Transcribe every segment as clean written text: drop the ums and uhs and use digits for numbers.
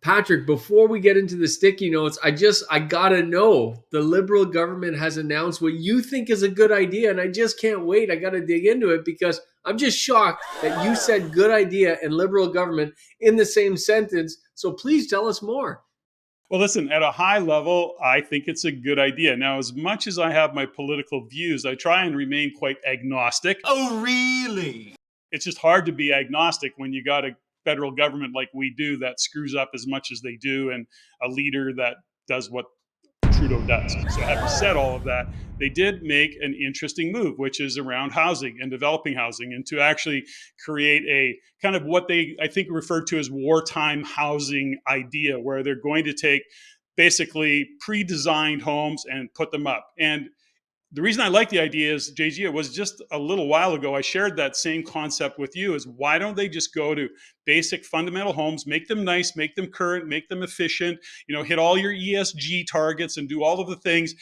Patrick, before we get into the sticky notes, I gotta know, the Liberal government has announced what you think is a good idea, and I just can't wait. I gotta dig into it because I'm just shocked that you said good idea and Liberal government in the same sentence. So please tell us more. Well, listen, at a high level, I think it's a good idea. Now, as much as I have my political views, I try and remain quite agnostic. Oh, really? It's just hard to be agnostic when you got a federal government like we do that screws up as much as they do, and a leader that does what Trudeau does. So, having said all of that, they did make an interesting move, which is around housing and developing housing, and to actually create a kind of what they, I think, referred to as wartime housing idea, where they're going to take basically pre-designed homes and put them up. And the reason I like the idea is, JG, it was just a little while ago, I shared that same concept with you, is why don't they just go to basic fundamental homes, make them nice, make them current, make them efficient, hit all your ESG targets and do all of the things.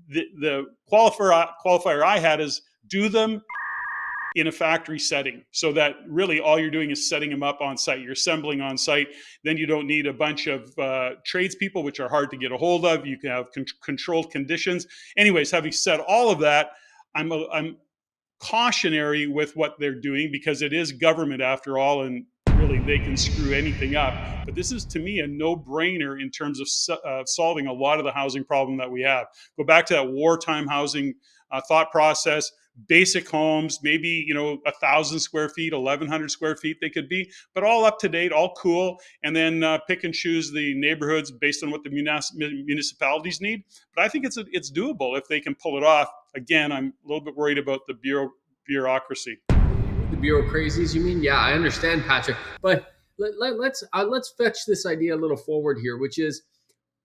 The qualifier I had is do them in a factory setting, so that really all you're doing is setting them up on site. You're assembling on site. Then you don't need a bunch of tradespeople, which are hard to get a hold of. You can have controlled conditions. Anyways, having said all of that, I'm cautionary with what they're doing, because it is government after all, and really they can screw anything up. But this is, to me, a no-brainer in terms of solving a lot of the housing problem that we have. Go back to that wartime housing thought process. Basic homes, maybe 1,000 square feet, 1,100 square feet they could be, but all up to date, all cool. And then pick and choose the neighborhoods based on what the municipalities need. But I think it's doable if they can pull it off. Again, I'm a little bit worried about the bureaucracy. The bureaucracies, you mean? Yeah, I understand, Patrick. But let's fetch this idea a little forward here, which is,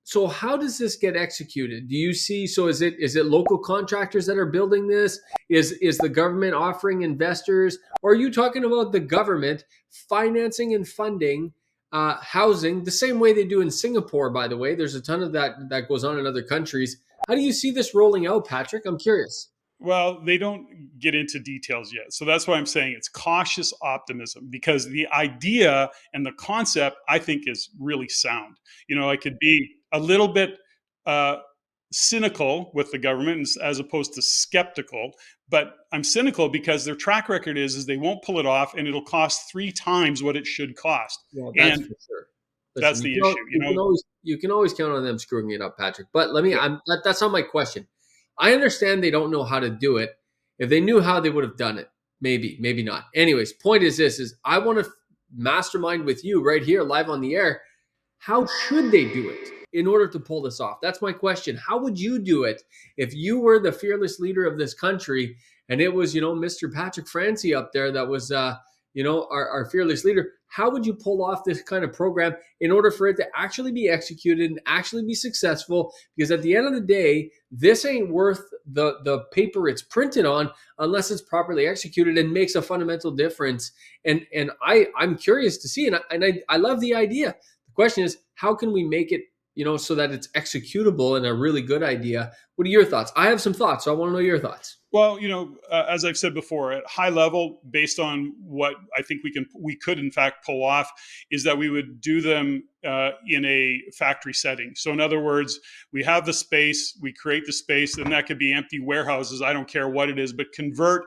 so how does this get executed? Do you see? So is it local contractors that are building this? Is the government offering investors? Or are you talking about the government financing and funding housing the same way they do in Singapore? By the way, there's a ton of that goes on in other countries. How do you see this rolling out, Patrick? I'm curious. Well, they don't get into details yet. So that's why I'm saying it's cautious optimism, because the idea and the concept, I think, is really sound. I could be a little bit cynical with the government as opposed to skeptical, but I'm cynical because their track record is they won't pull it off, and it'll cost 3 times what it should cost. Well, that's And for sure. that's Listen, the issue. you can always count on them screwing it up, Patrick. But that's not my question. I understand they don't know how to do it. If they knew how, they would have done it. Maybe not. Anyways, point is this: is I want to mastermind with you right here, live on the air. How should they do it in order to pull this off? That's my question. How would you do it if you were the fearless leader of this country, and it was, Mr. Patrick Francie up there that was, our fearless leader? How would you pull off this kind of program in order for it to actually be executed and actually be successful? Because at the end of the day, this ain't worth the paper it's printed on unless it's properly executed and makes a fundamental difference. And I'm curious to see, and I love the idea. The question is, how can we make it, so that it's executable and a really good idea? What are your thoughts? I have some thoughts, so I want to know your thoughts. Well, as I've said before, at high level, based on what I think we could in fact pull off, is that we would do them in a factory setting. So in other words, we have the space, we create the space, and that could be empty warehouses. I don't care what it is, but convert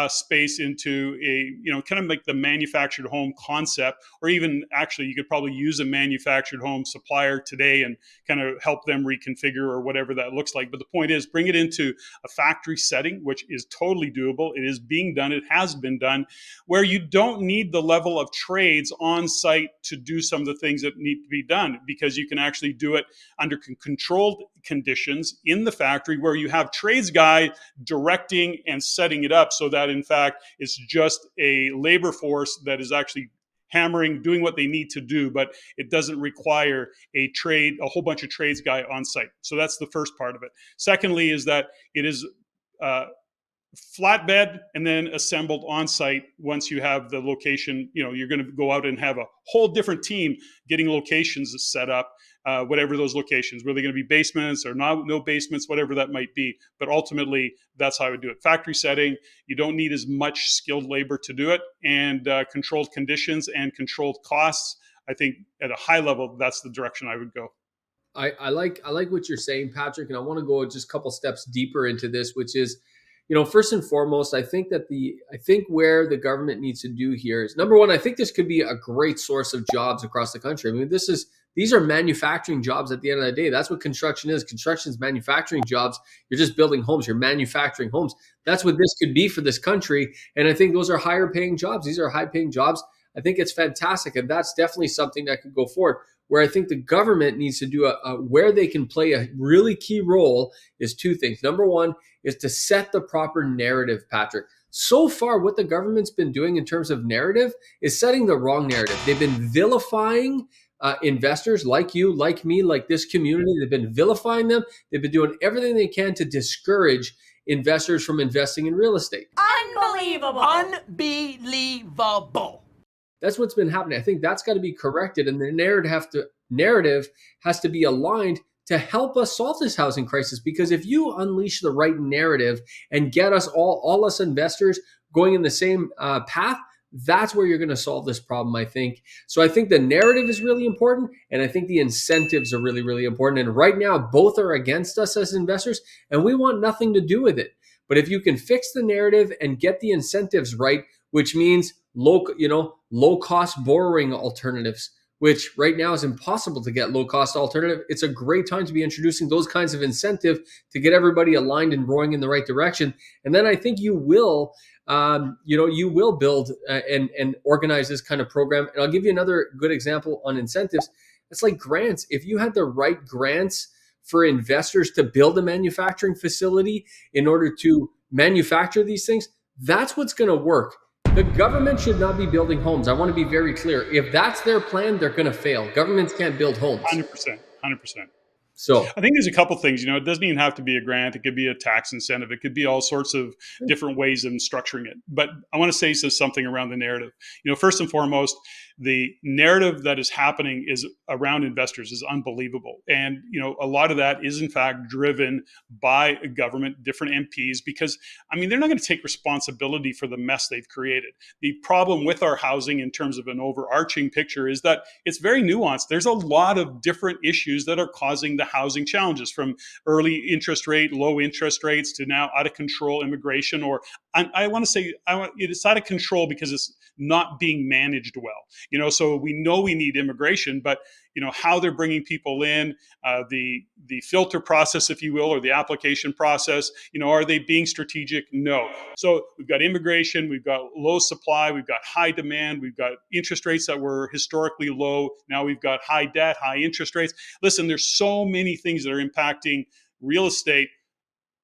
space into a, kind of like the manufactured home concept, or even actually you could probably use a manufactured home supplier today and kind of help them reconfigure or whatever that looks like. But the point is, bring it into a factory setting, which is totally doable. It is being done. It has been done, where you don't need the level of trades on site to do some of the things that need to be done, because you can actually do it under controlled conditions in the factory, where you have trades guy directing and setting it up, so that in fact it's just a labor force that is actually hammering, doing what they need to do, but it doesn't require a whole bunch of trades guy on site. So that's the first part of it. Secondly is that it is flatbed and then assembled on site. Once you have the location, you're going to go out and have a whole different team getting locations set up, whatever those locations, were they going to be basements or no basements, whatever that might be. But ultimately, that's how I would do it. Factory setting, you don't need as much skilled labor to do it, and controlled conditions and controlled costs. I think at a high level, that's the direction I would go. I like what you're saying, Patrick, and I want to go just a couple steps deeper into this, which is, first and foremost, I think where the government needs to do here is, number one, I think this could be a great source of jobs across the country. I mean, these are manufacturing jobs at the end of the day. That's what construction is. Construction is manufacturing jobs. You're just building homes. You're manufacturing homes. That's what this could be for this country. And I think those are higher paying jobs. These are high paying jobs. I think it's fantastic. And that's definitely something that could go forward. Where I think the government needs to do where they can play a really key role is two things. Number one is to set the proper narrative, Patrick. So far, what the government's been doing in terms of narrative is setting the wrong narrative. They've been vilifying investors like you, like me, like this community. They've been vilifying them. They've been doing everything they can to discourage investors from investing in real estate. Unbelievable. Unbelievable. That's what's been happening. I think that's got to be corrected, and the narrative has to be aligned to help us solve this housing crisis. Because if you unleash the right narrative and get us all us investors going in the same path, that's where you're going to solve this problem, I think. So I think the narrative is really important, and I think the incentives are really, really important. And right now, both are against us as investors, and we want nothing to do with it. But if you can fix the narrative and get the incentives right, which means low cost borrowing alternatives, which right now is impossible to get low cost alternative. It's a great time to be introducing those kinds of incentive to get everybody aligned and rowing in the right direction. And then I think you will build and organize this kind of program. And I'll give you another good example on incentives. It's like grants. If you had the right grants for investors to build a manufacturing facility in order to manufacture these things, that's what's going to work. The government should not be building homes. I want to be very clear. If that's their plan, they're going to fail. Governments can't build homes. 100%. 100%. So I think there's a couple things, it doesn't even have to be a grant. It could be a tax incentive. It could be all sorts of different ways of structuring it. But I want to say something around the narrative. First and foremost, the narrative that is happening is around investors is unbelievable. And, a lot of that is in fact driven by government, different MPs, because they're not going to take responsibility for the mess they've created. The problem with our housing in terms of an overarching picture is that it's very nuanced. There's a lot of different issues that are causing the housing challenges, from early interest rate, low interest rates, to now out of control immigration. Or I want to say it's out of control because it's not being managed well. So we know we need immigration, but how they're bringing people in, the filter process, if you will, or the application process, are they being strategic? No. So we've got immigration, we've got low supply, we've got high demand, we've got interest rates that were historically low. Now we've got high debt, high interest rates. Listen, there's so many things that are impacting real estate.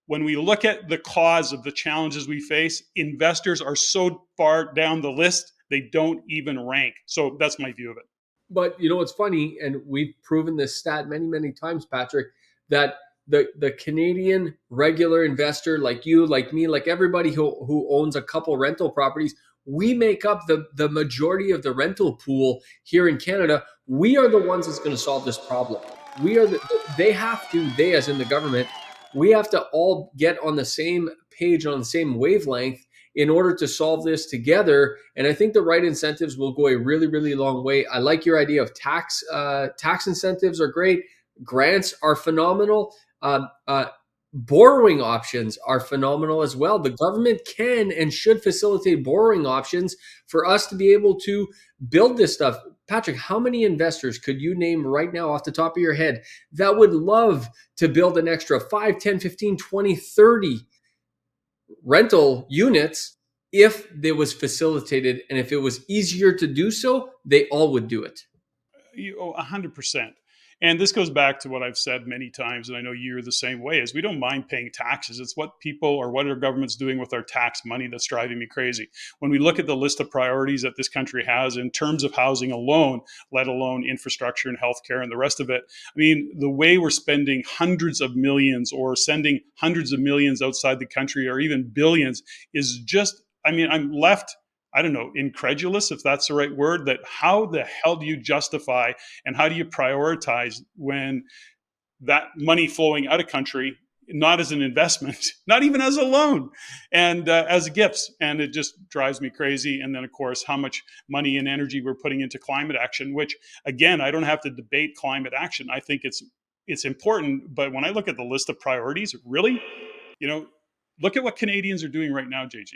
When we look at the cause of the challenges we face, investors are so far down the list, they don't even rank. So that's my view of it. But it's funny, and we've proven this stat many, many times, Patrick, that the Canadian regular investor, like you, like me, like everybody who owns a couple rental properties, we make up the majority of the rental pool here in Canada. We are the ones that's going to solve this problem. They as in the government, we have to all get on the same page, on the same wavelength, in order to solve this together. And I think the right incentives will go a really, really long way. I like your idea of tax incentives are great. Grants are phenomenal. Borrowing options are phenomenal as well. The government can and should facilitate borrowing options for us to be able to build this stuff. Patrick, how many investors could you name right now off the top of your head that would love to build an extra 5, 10, 15, 20, 30 rental units if it was facilitated, and if it was easier to do so, they all would do it? 100%. And this goes back to what I've said many times, and I know you're the same way, is we don't mind paying taxes. It's what people or what our government's doing with our tax money that's driving me crazy. When we look at the list of priorities that this country has in terms of housing alone, let alone infrastructure and healthcare and the rest of it, the way we're spending hundreds of millions or sending hundreds of millions outside the country, or even billions, is just, I'm left, I don't know, incredulous, if that's the right word, that how the hell do you justify and how do you prioritize when that money flowing out of country not as an investment, not even as a loan, and as gifts. And it just drives me crazy. And then, of course, how much money and energy we're putting into climate action, which, again, I don't have to debate climate action. I think it's important. But when I look at the list of priorities, really, look at what Canadians are doing right now, JG.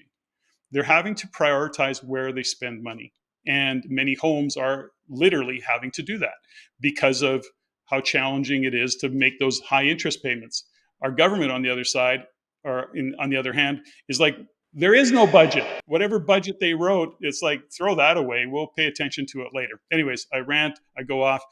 They're having to prioritize where they spend money. And many homes are literally having to do that because of how challenging it is to make those high interest payments. Our government, on the other side, on the other hand, is like, there is no budget. Whatever budget they wrote, it's like, throw that away. We'll pay attention to it later. Anyways, I rant, I go off.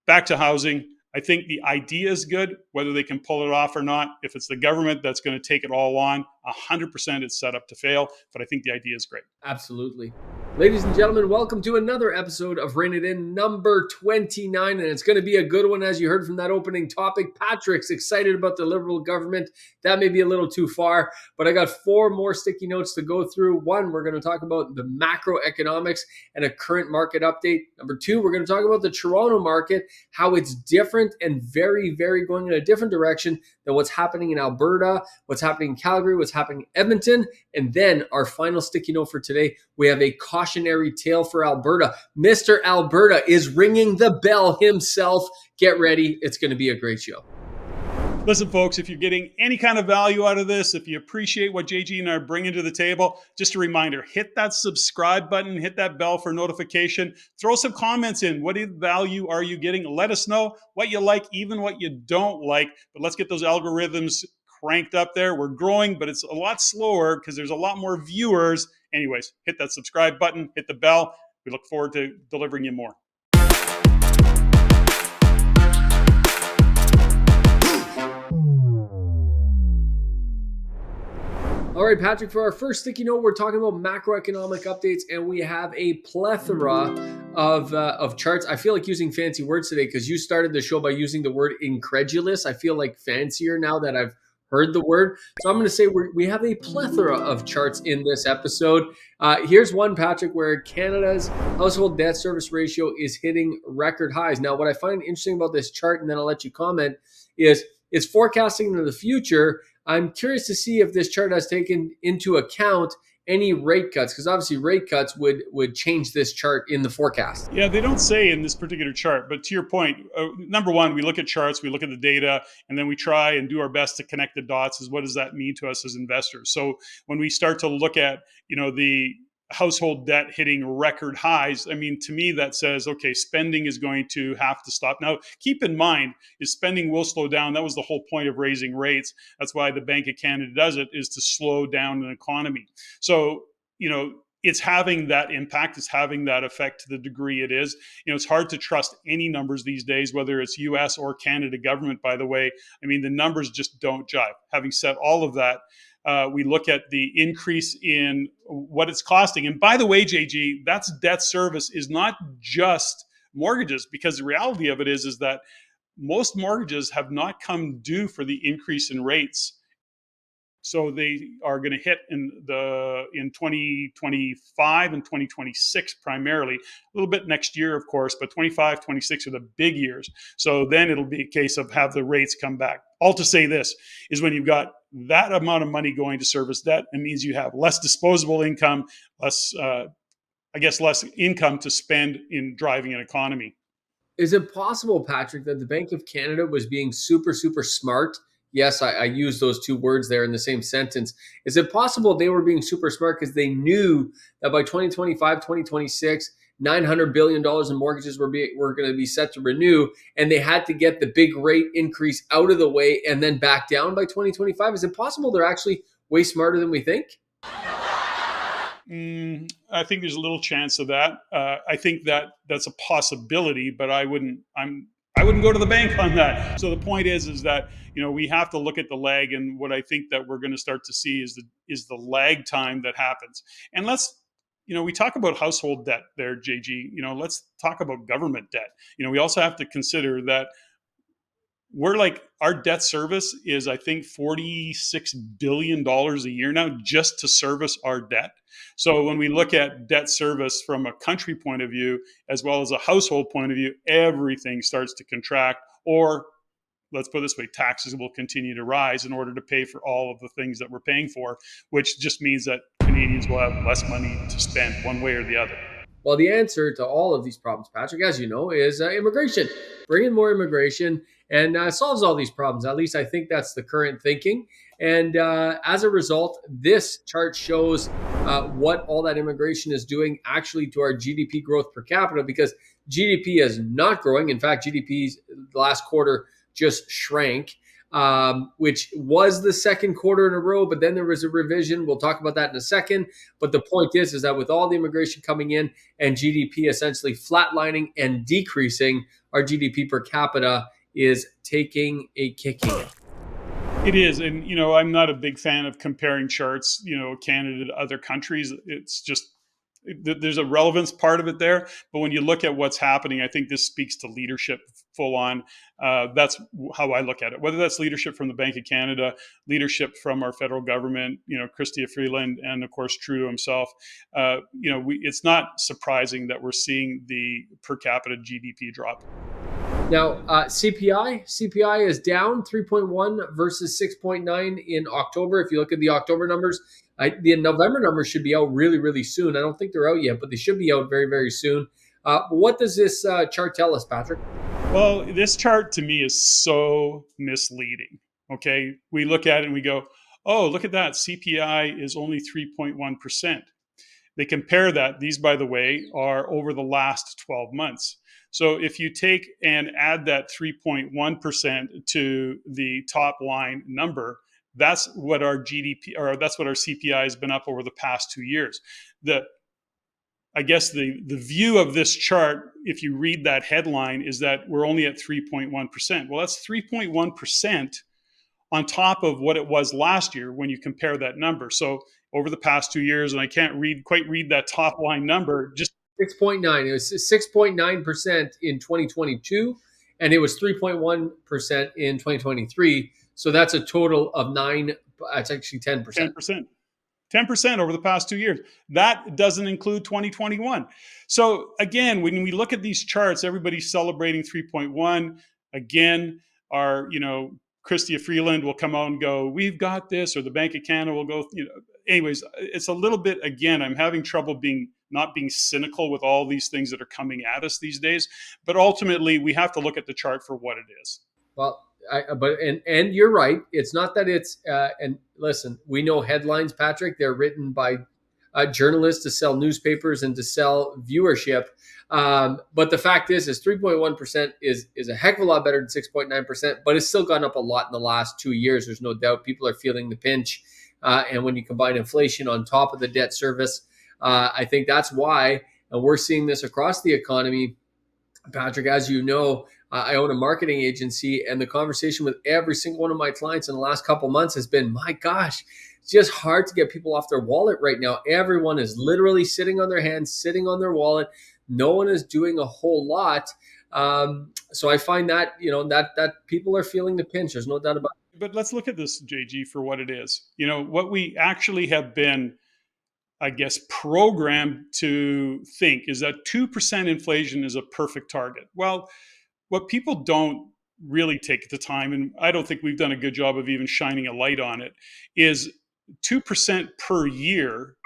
Back to housing. I think the idea is good. Whether they can pull it off or not, if it's the government that's going to take it all on, 100% it's set up to fail. But I think the idea is great. Absolutely. Ladies and gentlemen, welcome to another episode of Rein It In, number 29. And it's going to be a good one, as you heard from that opening topic. Patrick's excited about the Liberal government. That may be a little too far, but I got 4 more sticky notes to go through. 1, we're going to talk about the macroeconomics and a current market update. Number 2, we're going to talk about the Toronto market, how it's different and very, very going in a different direction than what's happening in Alberta, what's happening in Calgary, what's happening in Edmonton. And then our final sticky note for today, we have a cautionary tale for Alberta. Mr. Alberta is ringing the bell himself. Get ready. It's going to be a great show. Listen, folks, if you're getting any kind of value out of this, if you appreciate what JG and I are bringing to the table, just a reminder, hit that subscribe button, hit that bell for notification, throw some comments in. What value are you getting? Let us know what you like, even what you don't like. But let's get those algorithms cranked up there. We're growing, but it's a lot slower because there's a lot more viewers. Anyways, hit that subscribe button, hit the bell. We look forward to delivering you more. All right, Patrick, for our first sticky note, we're talking about macroeconomic updates, and we have a plethora of charts. I feel like using fancy words today because you started the show by using the word incredulous. I feel like fancier now that I've heard the word. So I'm going to say we have a plethora of charts in this episode. Here's one, Patrick, where Canada's household debt service ratio is hitting record highs. Now, what I find interesting about this chart, and then I'll let you comment, is it's forecasting into the future. I'm curious to see if this chart has taken into account any rate cuts, because obviously rate cuts would change this chart in the forecast. Yeah, they don't say in this particular chart, but to your point, number one, we look at charts, we look at the data, and then we try and do our best to connect the dots as what does that mean to us as investors. So when we start to look at, the household debt hitting record highs, I mean, to me, that says, okay, spending is going to have to stop. Now, keep in mind, is spending will slow down. That was the whole point of raising rates. That's why the Bank of Canada does it, is to slow down an economy. So, it's having that impact, it's having that effect to the degree it is. It's hard to trust any numbers these days, whether it's US or Canada government, by the way. I mean, the numbers just don't jive. Having said all of that, we look at the increase in what it's costing. And by the way, JG, that's debt service is not just mortgages, because the reality of it is that most mortgages have not come due for the increase in rates. So they are going to hit in 2025 and 2026 primarily, a little bit next year, of course, but 25, 26 are the big years. So then it'll be a case of have the rates come back. All to say this is when you've got that amount of money going to service debt, it means you have less disposable income, less income to spend in driving an economy. Is it possible, Patrick, that the Bank of Canada was being super, super smart? Yes, I use those 2 words there in the same sentence. Is it possible they were being super smart because they knew that by 2025, 2026, $900 billion in mortgages were going to be set to renew, and they had to get the big rate increase out of the way and then back down by 2025? Is it possible they're actually way smarter than we think? I think there's a little chance of that. I think that's a possibility, but I wouldn't go to the bank on that. So the point is that, we have to look at the lag, and what I think that we're going to start to see is the lag time that happens. And we talk about household debt there, JG, let's talk about government debt. We also have to consider that our debt service is, I think, $46 billion a year now just to service our debt. So when we look at debt service from a country point of view, as well as a household point of view, everything starts to contract, or let's put it this way, taxes will continue to rise in order to pay for all of the things that we're paying for, which just means that Canadians will have less money to spend one way or the other. Well, the answer to all of these problems, Patrick, as you know, is immigration. Bring in more immigration and solves all these problems. At least I think that's the current thinking. And as a result, this chart shows what all that immigration is doing actually to our GDP growth per capita, because GDP is not growing. In fact, GDP's last quarter just shrank. Which was the second quarter in a row, but then there was a revision. We'll talk about that in a second. But the point is that with all the immigration coming in and GDP essentially flatlining and decreasing, our GDP per capita is taking a kicking. It is. And, I'm not a big fan of comparing charts, Canada to other countries. It's just, there's a relevance part of it there. But when you look at what's happening, I think this speaks to leadership full on. That's how I look at it. Whether that's leadership from the Bank of Canada, leadership from our federal government, Chrystia Freeland, and of course Trudeau himself. It's not surprising that we're seeing the per capita GDP drop. Now, CPI is down 3.1 versus 6.9 in October. If you look at the October numbers, the November numbers should be out really, really soon. I don't think they're out yet, but they should be out very, very soon. What does this chart tell us, Patrick? Well, this chart to me is so misleading. Okay, we look at it and we go, oh, look at that. CPI is only 3.1%. They compare that. These, by the way, are over the last 12 months. So if you take and add that 3.1% to the top line number, that's what our GDP, or that's what our CPI has been up over the past 2 years. I guess the view of this chart, if you read that headline, is that we're only at 3.1%. Well, that's 3.1% on top of what it was last year when you compare that number. So over the past 2 years, and I can't quite read that top line number, just 6.9. It was 6.9% in 2022, and it was 3.1% in 2023. So that's a total of 9. It's actually 10%. 10%. 10% over the past 2 years. That doesn't include 2021. So again, when we look at these charts, everybody's celebrating 3.1. Again, our, Chrystia Freeland will come out and go, we've got this, or the Bank of Canada will go, anyways, it's a little bit, again, I'm having trouble not being cynical with all these things that are coming at us these days. But ultimately, we have to look at the chart for what it is. Well, and you're right. It's not that it's and listen, we know headlines, Patrick. They're written by journalists to sell newspapers and to sell viewership. But the fact is 3.1% is a heck of a lot better than 6.9%. But it's still gone up a lot in the last 2 years. There's no doubt. People are feeling the pinch, and when you combine inflation on top of the debt service, I think that's why. And we're seeing this across the economy, Patrick. As you know, I own a marketing agency, and the conversation with every single one of my clients in the last couple months has been, my gosh, it's just hard to get people off their wallet right now. Everyone is literally sitting on their hands, sitting on their wallet. No one is doing a whole lot. So I find that, that people are feeling the pinch. There's no doubt about it. But let's look at this, JG, for what it is. What we actually have been, I guess, programmed to think is that 2% inflation is a perfect target. Well, what people don't really take the time, and I don't think we've done a good job of even shining a light on it, is 2% per year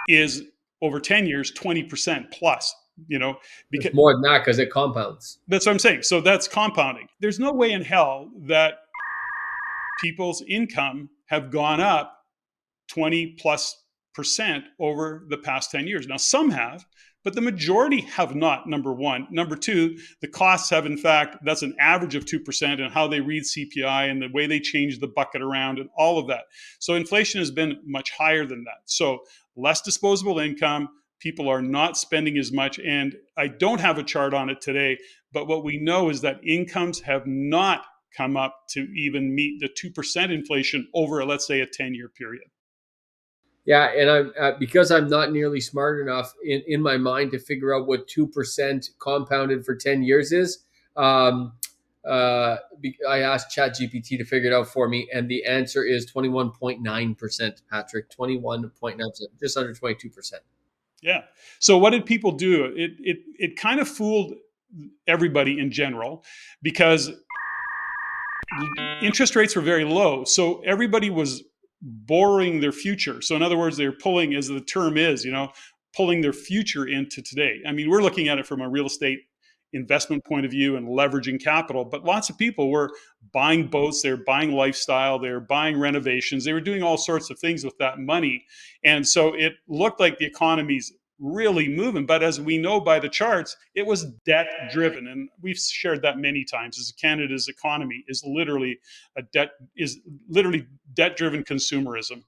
is over 10 years, 20% plus, because it's more than that because it compounds. That's what I'm saying. So that's compounding. There's no way in hell that people's income have gone up 20+% over the past 10 years. Now, some have, but the majority have not, number one. Number two, the costs have, in fact, that's an average of 2%, and how they read CPI and the way they change the bucket around and all of that. So inflation has been much higher than that. So less disposable income, people are not spending as much. And I don't have a chart on it today, but what we know is that incomes have not come up to even meet the 2% inflation over, let's say, a 10-year period. Yeah, and I'm because I'm not nearly smart enough in my mind to figure out what 2% compounded for 10 years is. I asked ChatGPT to figure it out for me, and the answer is 21.9%, Patrick. 21.9%, just under 22%. Yeah. So what did people do? It kind of fooled everybody in general, because interest rates were very low. So everybody was borrowing their future. So in other words, they're pulling, as the term is, pulling their future into today. I mean, we're looking at it from a real estate investment point of view and leveraging capital, but lots of people were buying boats, they're buying lifestyle, they're buying renovations, they were doing all sorts of things with that money. And so it looked like the economy's really moving. But as we know by the charts, it was debt driven. And we've shared that many times as Canada's economy is literally debt driven consumerism.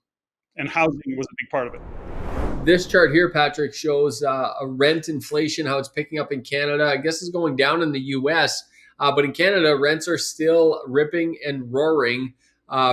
And housing was a big part of it. This chart here, Patrick, shows a rent inflation, how it's picking up in Canada. I guess it's going down in the US, but in Canada, rents are still ripping and roaring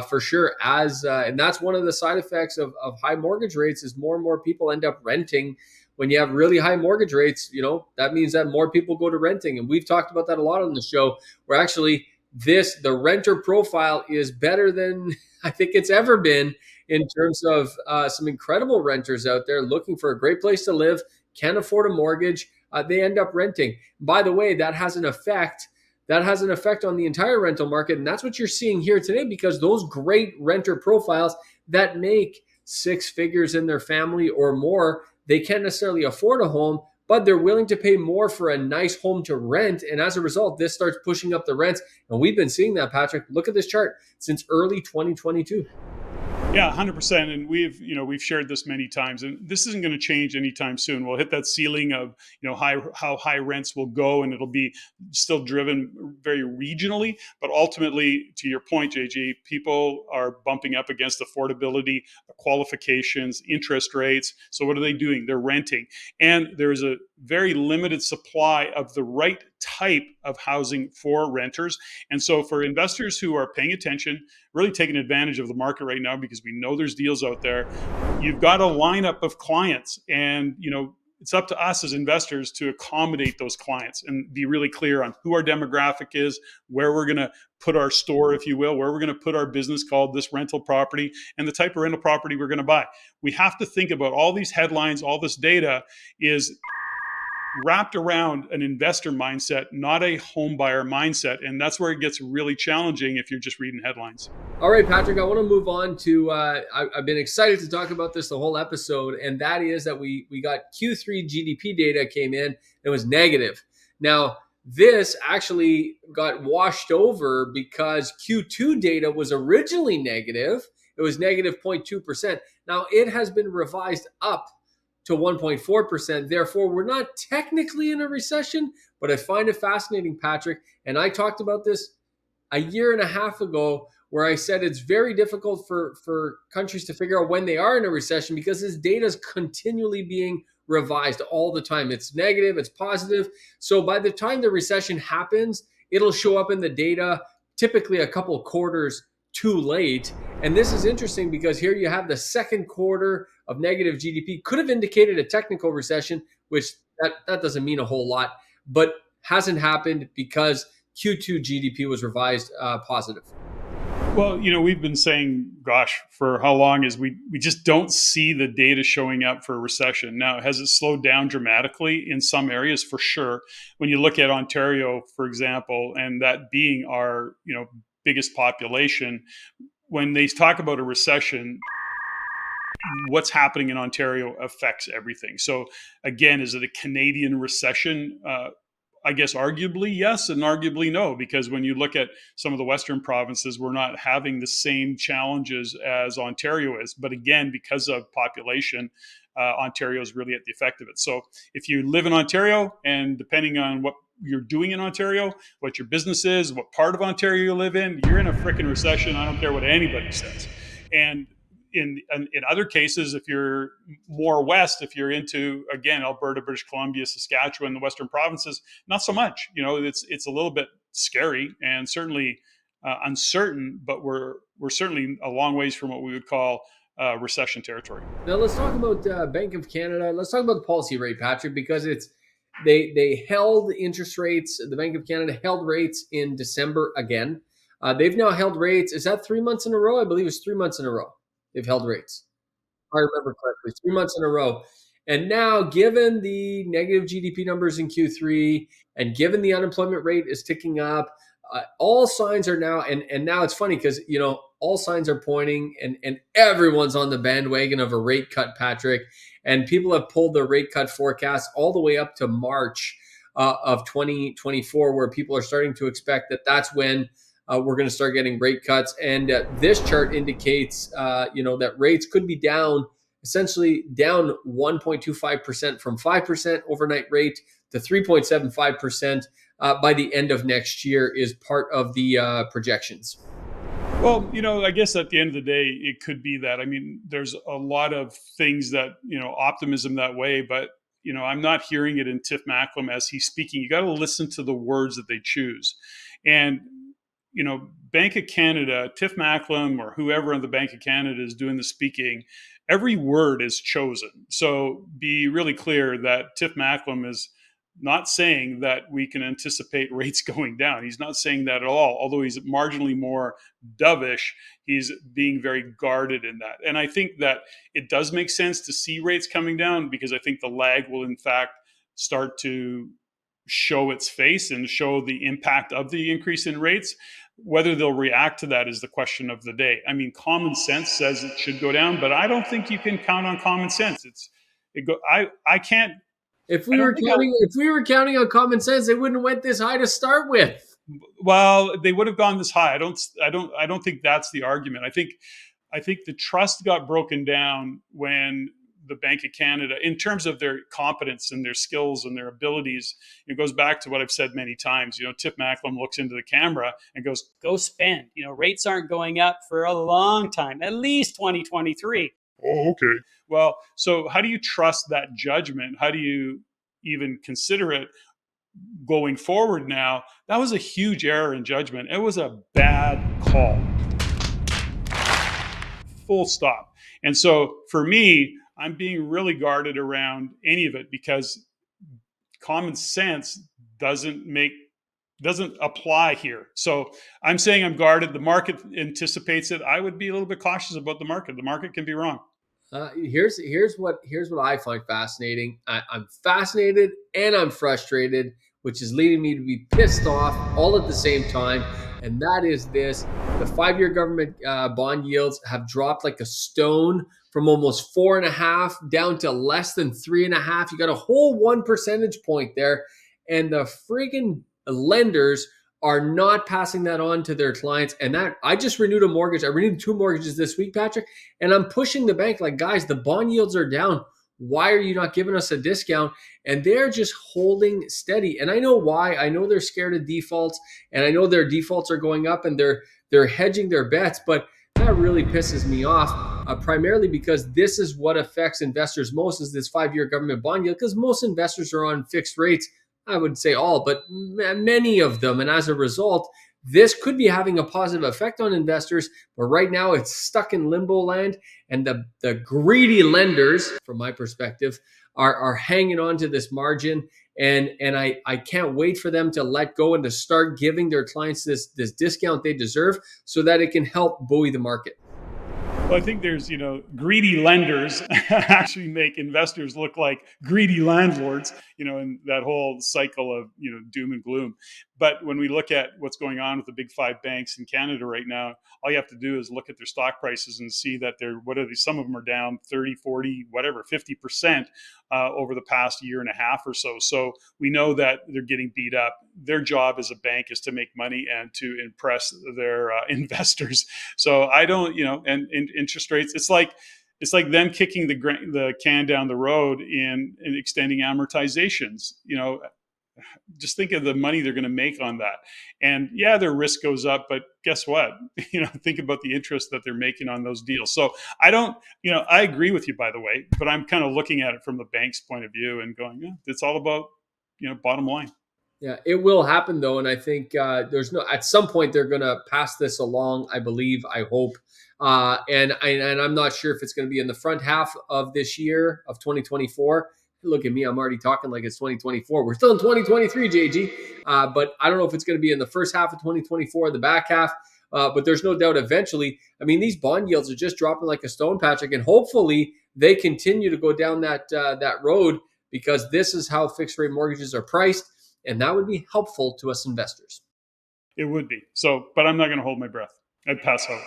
for sure. And that's one of the side effects of high mortgage rates is more and more people end up renting. When you have really high mortgage rates, that means that more people go to renting. And we've talked about that a lot on the show, where actually the renter profile is better than I think it's ever been in terms of some incredible renters out there looking for a great place to live, can't afford a mortgage, they end up renting. By the way, that has an effect. That has an effect on the entire rental market, and that's what you're seeing here today. Because those great renter profiles that make six figures in their family or more, they can't necessarily afford a home, but they're willing to pay more for a nice home to rent. And as a result, this starts pushing up the rents. And we've been seeing that, Patrick. Look at this chart since early 2022. Yeah, 100%. And we've shared this many times, and this isn't going to change anytime soon. We'll hit that ceiling of, how high rents will go, and it'll be still driven very regionally. But ultimately, to your point, JG, people are bumping up against affordability, qualifications, interest rates. So what are they doing? They're renting. And there's a very limited supply of the right type of housing for renters. And so for investors who are paying attention, really taking advantage of the market right now, because we know there's deals out there, you've got a lineup of clients, and it's up to us as investors to accommodate those clients and be really clear on who our demographic is, where we're going to put our store, if you will, where we're going to put our business called this rental property, and the type of rental property we're going to buy. We have to think about all these headlines, all this data is wrapped around an investor mindset, not a home buyer mindset. And that's where it gets really challenging if you're just reading headlines. All right, Patrick, I want to move on to, I've been excited to talk about this the whole episode, and that is that we got Q3 GDP data came in, it was negative. Now, this actually got washed over because Q2 data was originally negative. It was negative 0.2%. Now, it has been revised up to 1.4%. Therefore, we're not technically in a recession, but I find it fascinating, Patrick. And I talked about this a year and a half ago, where I said it's very difficult for countries to figure out when they are in a recession because this data is continually being revised all the time. It's negative, it's positive. So by the time the recession happens, it'll show up in the data typically a couple of quarters too late. And this is interesting because here you have the second quarter of negative GDP, could have indicated a technical recession, which that doesn't mean a whole lot, but hasn't happened because Q2 GDP was revised positive. Well, we've been saying, gosh, for how long is we just don't see the data showing up for a recession. Now, has it slowed down dramatically in some areas? For sure. When you look at Ontario, for example, and that being our, biggest population, when they talk about a recession, what's happening in Ontario affects everything. So again, is it a Canadian recession? I guess arguably yes and arguably no, because when you look at some of the Western provinces, we're not having the same challenges as Ontario is. But again, because of population, Ontario is really at the effect of it. So if you live in Ontario, and depending on what you're doing in Ontario, what your business is, what part of Ontario you live in, you're in a freaking recession. I don't care what anybody says. And in other cases, if you're more west, if you're into, again, Alberta, British Columbia, Saskatchewan, the Western provinces, not so much. It's a little bit scary and certainly uncertain, but we're certainly a long ways from what we would call recession territory. Now let's talk about Bank of Canada. Let's talk about the policy rate, Patrick, because they held interest rates. The Bank of Canada held rates in December again. They've now held rates. Is that 3 months in a row? I believe it's 3 months in a row. They've held rates. If I remember correctly, 3 months in a row. And now, given the negative GDP numbers in Q3, and given the unemployment rate is ticking up, all signs are now, and now it's funny because all signs are pointing, and everyone's on the bandwagon of a rate cut, Patrick, and people have pulled the rate cut forecast all the way up to March of 2024, where people are starting to expect that that's when we're going to start getting rate cuts. And this chart indicates, that rates could be down, essentially down 1.25% from 5% overnight rate to 3.75% by the end of next year is part of the projections. Well, I guess at the end of the day, it could be that. I mean, there's a lot of things that, optimism that way, but, I'm not hearing it in Tiff Macklem as he's speaking. You got to listen to the words that they choose. And, Bank of Canada, Tiff Macklem, or whoever on the Bank of Canada is doing the speaking, every word is chosen. So be really clear that Tiff Macklem is not saying that we can anticipate rates going down. He's not saying that at all. Although he's marginally more dovish, he's being very guarded in that. And I think that it does make sense to see rates coming down, because I think the lag will in fact start to show its face and show the impact of the increase in rates. Whether they'll react to that is the question of the day. I mean, common sense says it should go down, but I don't think you can count on common sense. I can't. If I we don't were think counting, if we were counting on common sense, they wouldn't have went this high to start with. Well, they would have gone this high. I don't think that's the argument. I think the trust got broken down when the Bank of Canada, in terms of their competence and their skills and their abilities, it goes back to what I've said many times. Tiff Macklem looks into the camera and goes, Go spend. Rates aren't going up for a long time, at least 2023. "Oh, okay." Well, so how do you trust that judgment? How do you even consider it going forward now? That was a huge error in judgment. It was a bad call. Full stop. And so for me, I'm being really guarded around any of it, because common sense doesn't apply here. So I'm saying I'm guarded. The market anticipates it. I would be a little bit cautious about the market. The market can be wrong. Here's what I find fascinating. I'm fascinated and I'm frustrated, which is leading me to be pissed off all at the same time. And that is this: the 5-year government bond yields have dropped like a stone from almost 4.5 down to less than 3.5. You got a whole 1 percentage point there, and the friggin' lenders are not passing that on to their clients. And that, I just renewed a mortgage. I renewed 2 mortgages this week, Patrick, and I'm pushing the bank like, guys, the bond yields are down. Why are you not giving us a discount? And they're just holding steady. And I know why. I know they're scared of defaults, and I know their defaults are going up, and they're hedging their bets. But that really pisses me off, primarily because this is what affects investors most, is this 5-year government bond yield, because most investors are on fixed rates. I would say all, but many of them. And as a result, this could be having a positive effect on investors, but right now it's stuck in limbo land. And the greedy lenders, from my perspective, are hanging on to this margin. And I can't wait for them to let go and to start giving their clients this discount they deserve, so that it can help buoy the market. Well, I think there's, greedy lenders actually make investors look like greedy landlords, in that whole cycle of, doom and gloom. But when we look at what's going on with the big 5 banks in Canada right now, all you have to do is look at their stock prices and see that some of them are down 30, 40, whatever, 50% over the past year and a half or so. So we know that they're getting beat up. Their job as a bank is to make money and to impress their investors. So I don't, and interest rates, it's like them kicking the can down the road in extending amortizations. Just think of the money they're going to make on that. And yeah, their risk goes up, but guess what? Think about the interest that they're making on those deals. So I don't, I agree with you, by the way, but I'm kind of looking at it from the bank's point of view and going, yeah, it's all about, bottom line. Yeah, it will happen though, and I think at some point they're going to pass this along. I believe, I hope, and I'm not sure if it's going to be in the front half of this year of 2024. Look at me, I'm already talking like it's 2024. We're still in 2023, JG, but I don't know if it's going to be in the first half of 2024, the back half. But there's no doubt eventually. I mean, these bond yields are just dropping like a stone, Patrick, and hopefully they continue to go down that road, because this is how fixed rate mortgages are priced. And that would be helpful to us investors. It would be. So, but I'm not going to hold my breath. I'd pass out.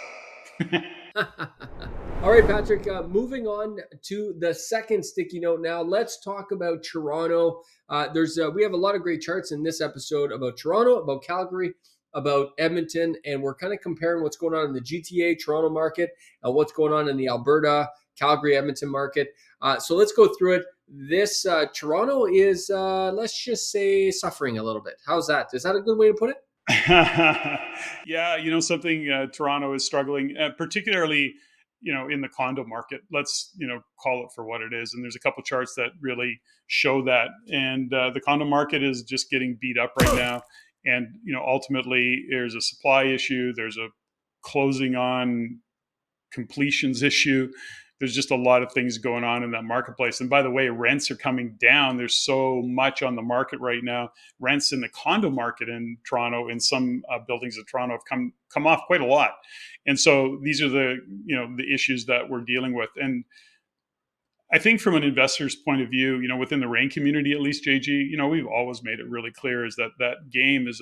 All right, Patrick, moving on to the second sticky note now. Let's talk about Toronto. We have a lot of great charts in this episode about Toronto, about Calgary, about Edmonton, and we're kind of comparing what's going on in the GTA Toronto market and what's going on in the Alberta, Calgary, Edmonton market. So let's go through it. This Toronto is, let's just say, suffering a little bit. How's that? Is that a good way to put it? Yeah, something Toronto is struggling, particularly, in the condo market. Let's, call it for what it is. And there's a couple charts that really show that. And the condo market is just getting beat up right now. And, ultimately there's a supply issue. There's a closing on completions issue. There's just a lot of things going on in that marketplace. And by the way, rents are coming down. There's so much on the market right now. Rents in the condo market in Toronto, in some buildings of Toronto, have come off quite a lot. And so these are the issues that we're dealing with. And I think from an investor's point of view, within the REIN community, at least, JG, we've always made it really clear is that game is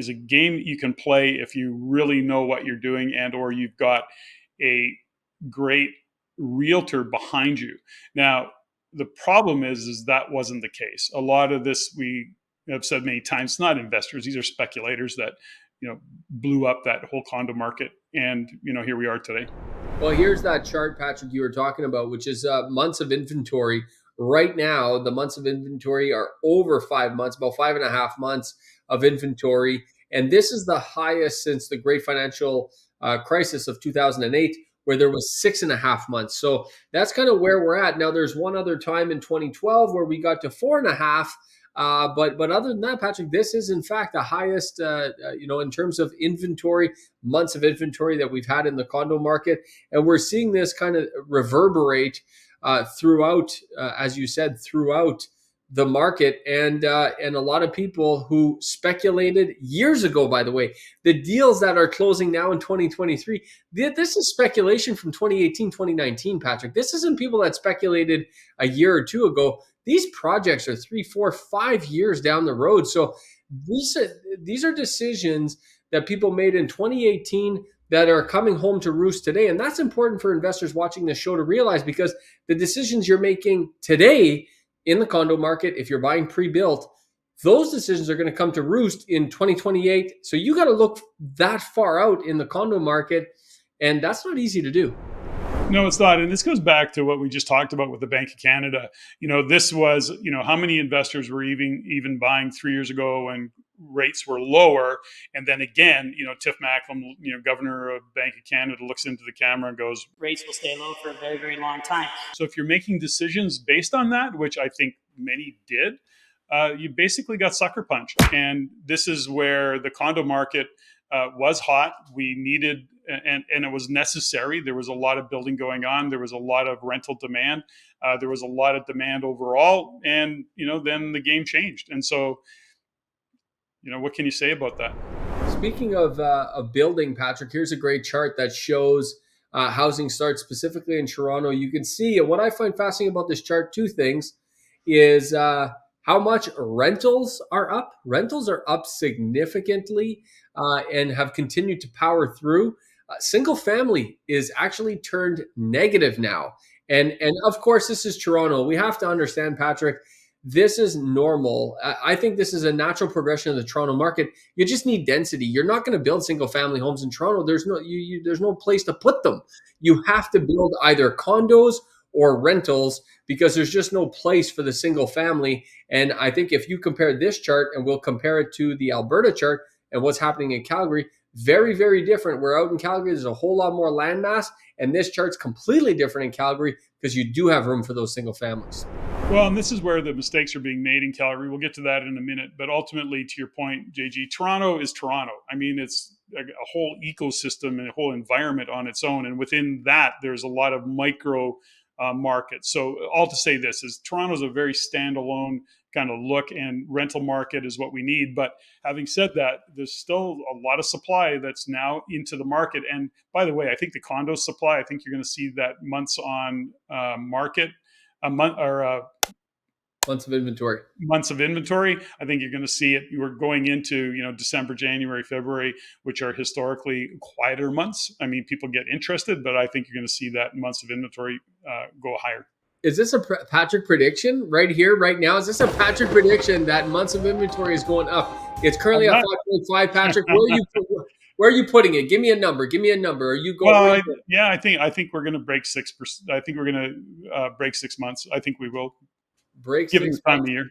a game you can play if you really know what you're doing, and or you've got a great realtor behind you. Now, the problem is that wasn't the case. A lot of this, we have said many times, not investors, these are speculators that, blew up that whole condo market. And, here we are today. Well, here's that chart, Patrick, you were talking about, which is months of inventory. Right now, the months of inventory are over 5 months, about 5.5 months of inventory. And this is the highest since the great financial crisis of 2008, where there was 6.5 months. So that's kind of where we're at. Now, there's one other time in 2012 where we got to 4.5. But other than that, Patrick, this is in fact the highest, in terms of inventory, months of inventory that we've had in the condo market. And we're seeing this kind of reverberate throughout, as you said, throughout the market, and a lot of people who speculated years ago, by the way, the deals that are closing now in 2023, this is speculation from 2018, 2019, Patrick. This isn't people that speculated a year or two ago. These projects are 3, 4, 5 years down the road. So these are decisions that people made in 2018 that are coming home to roost today. And that's important for investors watching this show to realize, because the decisions you're making today in the condo market, if you're buying pre-built, those decisions are going to come to roost in 2028. So you got to look that far out in the condo market, and that's not easy to do. No, it's not. And this goes back to what we just talked about with the Bank of Canada. This was, how many investors were even buying 3 years ago when rates were lower. And then again, Tiff Macklem, governor of Bank of Canada, looks into the camera and goes, rates will stay low for a very, very long time. So if you're making decisions based on that, which I think many did, you basically got sucker punched. And this is where the condo market was hot. We needed, and it was necessary. There was a lot of building going on. There was a lot of rental demand. There was a lot of demand overall. And, then the game changed. And so, what can you say about that? Speaking of building, Patrick, here's a great chart that shows housing starts specifically in Toronto. You can see, and what I find fascinating about this chart, two things, is how much rentals are up. Rentals are up significantly and have continued to power through. Single family is actually turned negative now. And of course, this is Toronto. We have to understand, Patrick, this is normal. I think this is a natural progression of the Toronto market. You just need density. You're not going to build single family homes in Toronto. There's no place to put them. You have to build either condos or rentals because there's just no place for the single family. And I think if you compare this chart, and we'll compare it to the Alberta chart and what's happening in Calgary, very, very different. We're out in Calgary. There's a whole lot more land mass. And this chart's completely different in Calgary because you do have room for those single families. Well, and this is where the mistakes are being made in Calgary. We'll get to that in a minute. But ultimately, to your point, JG, Toronto is Toronto. I mean, it's a whole ecosystem and a whole environment on its own. And within that, there's a lot of micro markets. So all to say this is Toronto's a very standalone kind of look, and rental market is what we need. But having said that, there's still a lot of supply that's now into the market. And by the way, I think the condo supply, I think you're going to see that months on market, a month or Months of inventory. Months of inventory. I think you're going to see it. We're going into, December, January, February, which are historically quieter months. I mean, people get interested, but I think you're going to see that months of inventory go higher. Is this a Patrick prediction right here, right now? Is this a Patrick prediction that months of inventory is going up? It's currently at 5.5. Patrick, where are you putting it? Give me a number. Give me a number. Are you going? Well, I think we're going to break 6%. I think we're going to break 6 months. I think we will break given 6 the time months. of year.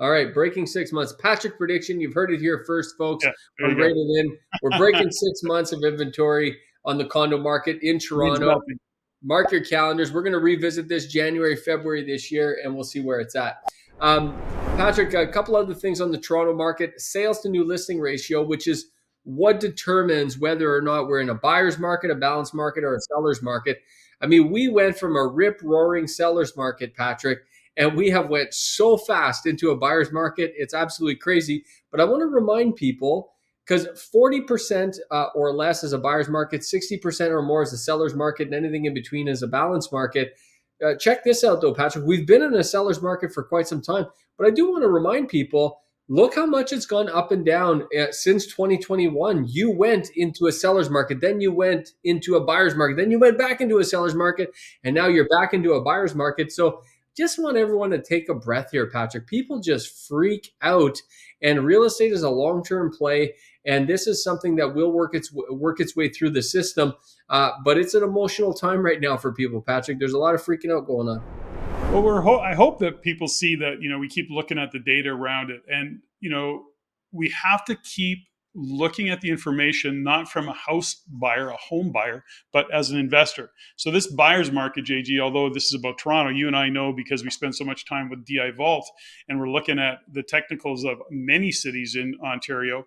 All right, breaking 6 months. Patrick prediction. You've heard it here first, folks. Yeah, there you We're go. rated in. We're breaking 6 months of inventory on the condo market in Means Toronto. nothing. Mark your calendars. We're going to revisit this January, February this year, and we'll see where it's at. Patrick, a couple other things on the Toronto market. Sales to new listing ratio, which is what determines whether or not we're in a buyer's market, a balanced market, or a seller's market. I mean, we went from a rip-roaring seller's market, Patrick, and we have went so fast into a buyer's market. It's absolutely crazy. But I want to remind people, because 40% or less is a buyer's market, 60% or more is a seller's market, and anything in between is a balanced market. Check this out, though, Patrick. We've been in a seller's market for quite some time, but I do want to remind people, look how much it's gone up and down since 2021. You went into a seller's market, then you went into a buyer's market, then you went back into a seller's market, and now you're back into a buyer's market. So just want everyone to take a breath here, Patrick. People just freak out, and real estate is a long-term play. And this is something that will work its way through the system. But it's an emotional time right now for people, Patrick. There's a lot of freaking out going on. Well, I hope that people see that, we keep looking at the data around it. And, we have to keep looking at the information, not from a house buyer, a home buyer, but as an investor. So this buyer's market, JG, although this is about Toronto, you and I know because we spend so much time with DI Vault and we're looking at the technicals of many cities in Ontario.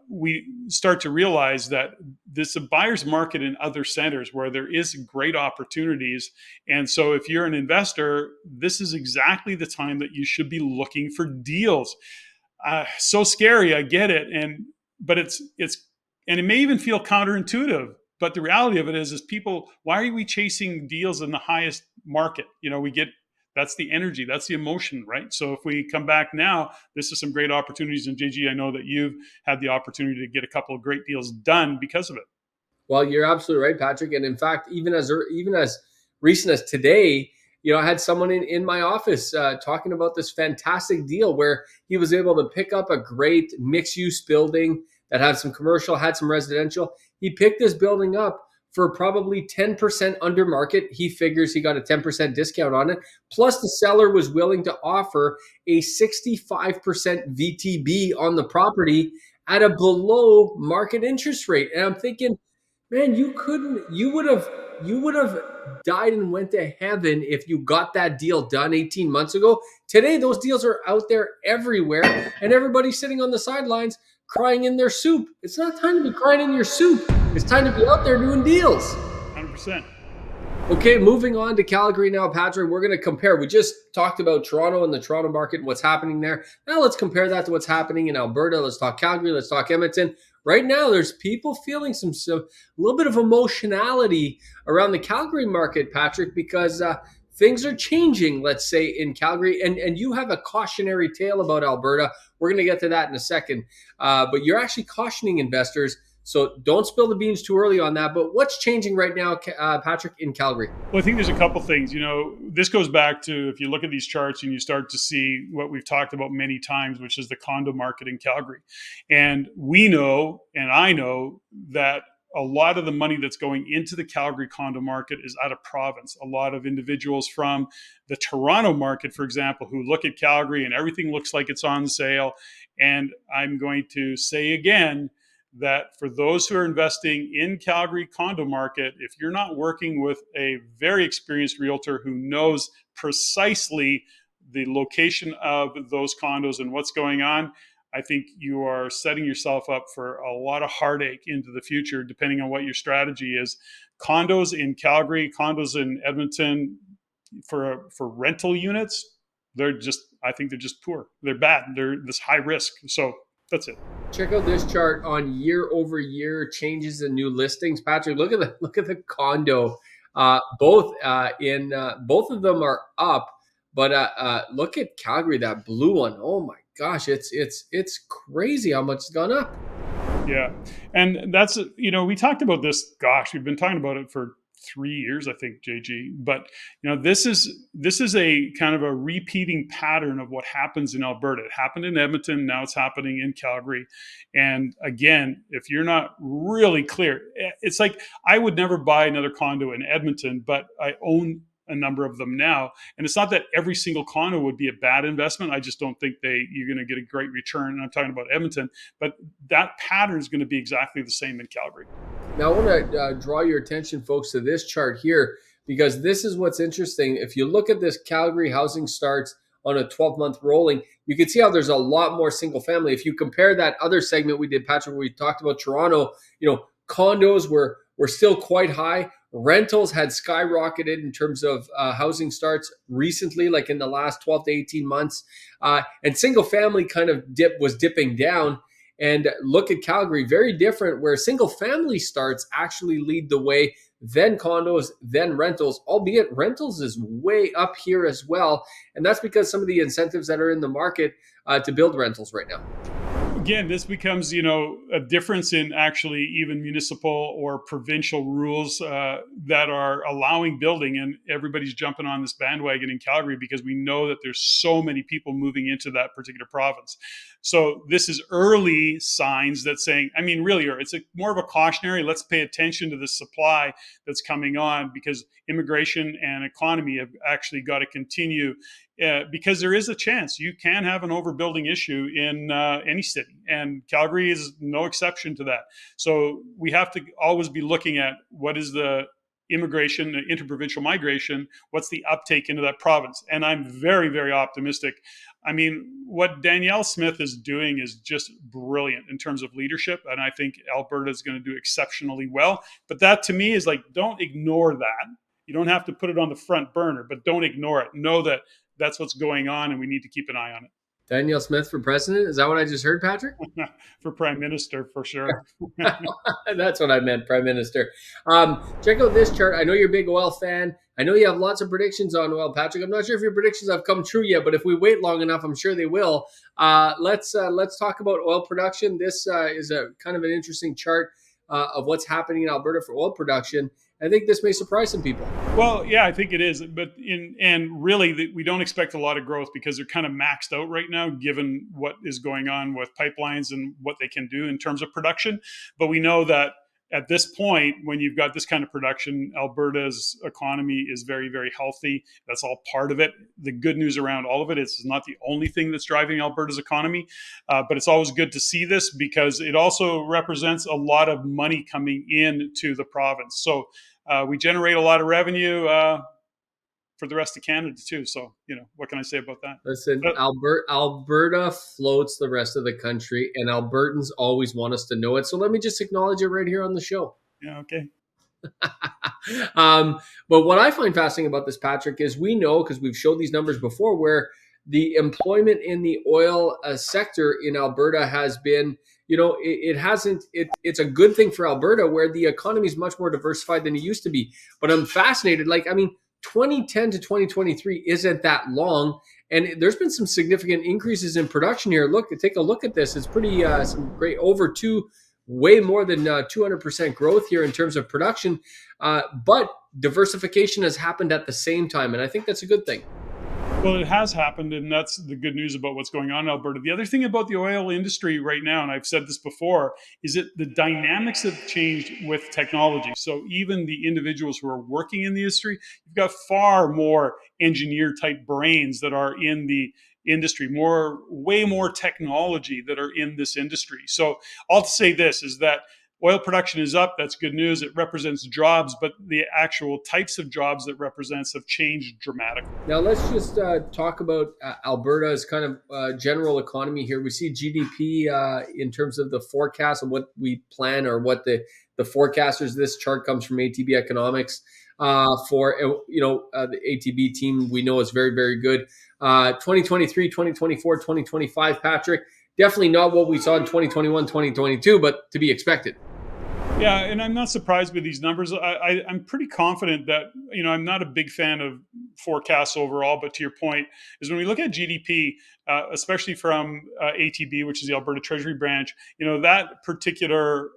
We start to realize that this is a buyer's market in other centers where there is great opportunities. And so if you're an investor, this is exactly the time that you should be looking for deals. So scary, I get it. But it's and it may even feel counterintuitive, but the reality of it is people, why are we chasing deals in the highest market? That's the energy, that's the emotion, right? So if we come back now, this is some great opportunities. And JG, I know that you've had the opportunity to get a couple of great deals done because of it. Well, you're absolutely right, Patrick. And in fact, even as recent as today, I had someone in my office talking about this fantastic deal where he was able to pick up a great mixed-use building that had some commercial, had some residential. He picked this building up for probably 10% under market. He figures he got a 10% discount on it. Plus, the seller was willing to offer a 65% VTB on the property at a below market interest rate. And I'm thinking, man, you would have died and went to heaven if you got that deal done 18 months ago. Today, those deals are out there everywhere, and everybody's sitting on the sidelines crying in their soup. It's not time to be crying in your soup. It's time to be out there doing deals. 100%. Okay, moving on to Calgary now, Patrick. We're going to compare. We just talked about Toronto and the Toronto market and what's happening there. Now let's compare that to what's happening in Alberta. Let's talk Calgary. Let's talk Edmonton. Right now, there's people feeling some a little bit of emotionality around the Calgary market, Patrick, because things are changing, let's say, in Calgary. And you have a cautionary tale about Alberta. We're going to get to that in a second. But you're actually cautioning investors. So don't spill the beans too early on that. But what's changing right now, Patrick, in Calgary? Well, I think there's a couple things. This goes back to, if you look at these charts and you start to see what we've talked about many times, which is the condo market in Calgary. And we know, and I know, that a lot of the money that's going into the Calgary condo market is out of province. A lot of individuals from the Toronto market, for example, who look at Calgary and everything looks like it's on sale. And I'm going to say again, that for those who are investing in Calgary condo market, if you're not working with a very experienced realtor who knows precisely the location of those condos and what's going on, I think you are setting yourself up for a lot of heartache into the future, depending on what your strategy is. Condos in Calgary, condos in Edmonton for rental units, I think they're just poor. They're bad. They're this high risk. So that's it. Check out this chart on year-over-year changes in new listings, Patrick. Look at the condo. Both of them are up, But look at Calgary, that blue one. Oh my gosh, it's crazy how much it's gone up. Yeah. And that's, we talked about this, gosh, we've been talking about it for 3 years, I think, JG. But, this is a kind of a repeating pattern of what happens in Alberta. It happened in Edmonton. Now it's happening in Calgary. And again, if you're not really clear, it's like I would never buy another condo in Edmonton, but I own a number of them now. And it's not that every single condo would be a bad investment. I just don't think you're going to get a great return. And I'm talking about Edmonton, but that pattern is going to be exactly the same in Calgary. Now, I want to draw your attention, folks, to this chart here, because this is what's interesting. If you look at this Calgary housing starts on a 12-month rolling, you can see how there's a lot more single family. If you compare that other segment we did, Patrick, where we talked about Toronto, condos were still quite high. Rentals had skyrocketed in terms of housing starts recently, like in the last 12 to 18 months. And single family kind of was dipping down. And look at Calgary, very different, where single family starts actually lead the way, then condos, then rentals, albeit rentals is way up here as well. And that's because some of the incentives that are in the market to build rentals right now. Again, this becomes, a difference in actually even municipal or provincial rules that are allowing building, and everybody's jumping on this bandwagon in Calgary because we know that there's so many people moving into that particular province. So this is early signs that saying, really, it's more of a cautionary. Let's pay attention to the supply that's coming on, because immigration and economy have actually got to continue. Because there is a chance you can have an overbuilding issue in any city, and Calgary is no exception to that. So we have to always be looking at what is the immigration, interprovincial migration, what's the uptake into that province. And I'm very, very optimistic. What Danielle Smith is doing is just brilliant in terms of leadership, and I think Alberta is going to do exceptionally well. But that to me is like, don't ignore that. You don't have to put it on the front burner, but don't ignore it. Know that that's what's going on, and we need to keep an eye on it. Danielle Smith for president? Is that what I just heard, Patrick? For prime minister, for sure. That's what I meant, prime minister. Check out this chart. I know you're a big oil fan. I know you have lots of predictions on oil, Patrick. I'm not sure if your predictions have come true yet, but if we wait long enough, I'm sure they will. Let's talk about oil production. This is a kind of an interesting chart of what's happening in Alberta for oil production. I think this may surprise some people. Well, yeah, I think it is. But really, we don't expect a lot of growth because they're kind of maxed out right now, given what is going on with pipelines and what they can do in terms of production. But we know that at this point, when you've got this kind of production, Alberta's economy is very, very healthy. That's all part of it. The good news around all of it is it's not the only thing that's driving Alberta's economy, but it's always good to see this because it also represents a lot of money coming into the province. So we generate a lot of revenue for the rest of Canada too. So, what can I say about that? Listen, Alberta floats the rest of the country, and Albertans always want us to know it. So let me just acknowledge it right here on the show. Yeah, okay. But what I find fascinating about this, Patrick, is we know, because we've showed these numbers before, where the employment in the oil sector in Alberta has been, it's a good thing for Alberta, where the economy is much more diversified than it used to be. But I'm fascinated. 2010 to 2023 isn't that long, and there's been some significant increases in production here. Take a look at this. It's pretty some great way more than 200% growth here in terms of production. But diversification has happened at the same time, and I think that's a good thing. Well, it has happened, and that's the good news about what's going on in Alberta. The other thing about the oil industry right now, and I've said this before, is that the dynamics have changed with technology. So even the individuals who are working in the industry, you've got far more engineer-type brains that are in the industry, way more technology that are in this industry. So all to say this is that oil production is up. That's good news. It represents jobs, but the actual types of jobs that represents have changed dramatically. Now, let's just talk about Alberta's kind of general economy here. We see GDP in terms of the forecast and what we plan, or what the forecasters. This chart comes from ATB Economics. For the ATB team, we know is very, very good. 2023, 2024, 2025, Patrick. Definitely not what we saw in 2021, 2022, but to be expected. Yeah, and I'm not surprised with these numbers. I'm pretty confident that, I'm not a big fan of forecasts overall, but to your point, is when we look at GDP, especially from ATB, which is the Alberta Treasury Branch, that particular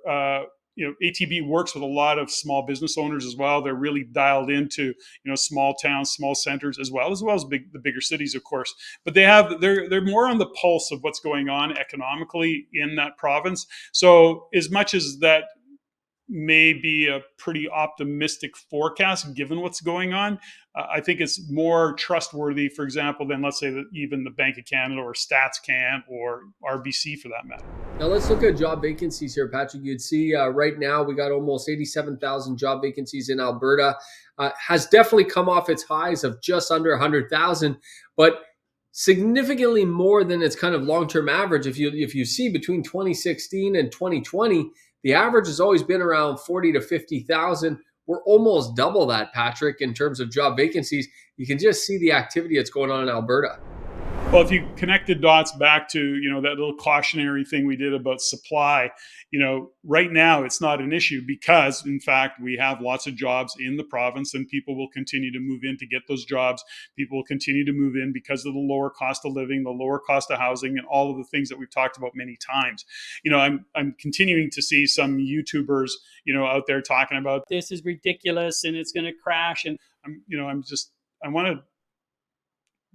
ATB works with a lot of small business owners as well. They're really dialed into small towns, small centers, as well as the bigger cities, of course. But they're more on the pulse of what's going on economically in that province. So as much as that may be a pretty optimistic forecast given what's going on, I think it's more trustworthy, for example, than, let's say, that even the Bank of Canada or StatsCan or RBC for that matter. Now let's look at job vacancies here, Patrick. You'd see right now we got almost 87,000 job vacancies in Alberta. Has definitely come off its highs of just under 100,000, but significantly more than its kind of long-term average. If you see between 2016 and 2020, the average has always been around 40 to 50,000. We're almost double that, Patrick, in terms of job vacancies. You can just see the activity that's going on in Alberta. Well, if you connect the dots back to, that little cautionary thing we did about supply, right now it's not an issue because, in fact, we have lots of jobs in the province and people will continue to move in to get those jobs. People will continue to move in because of the lower cost of living, the lower cost of housing, and all of the things that we've talked about many times. I'm continuing to see some YouTubers, out there talking about This is ridiculous and it's going to crash. And I want to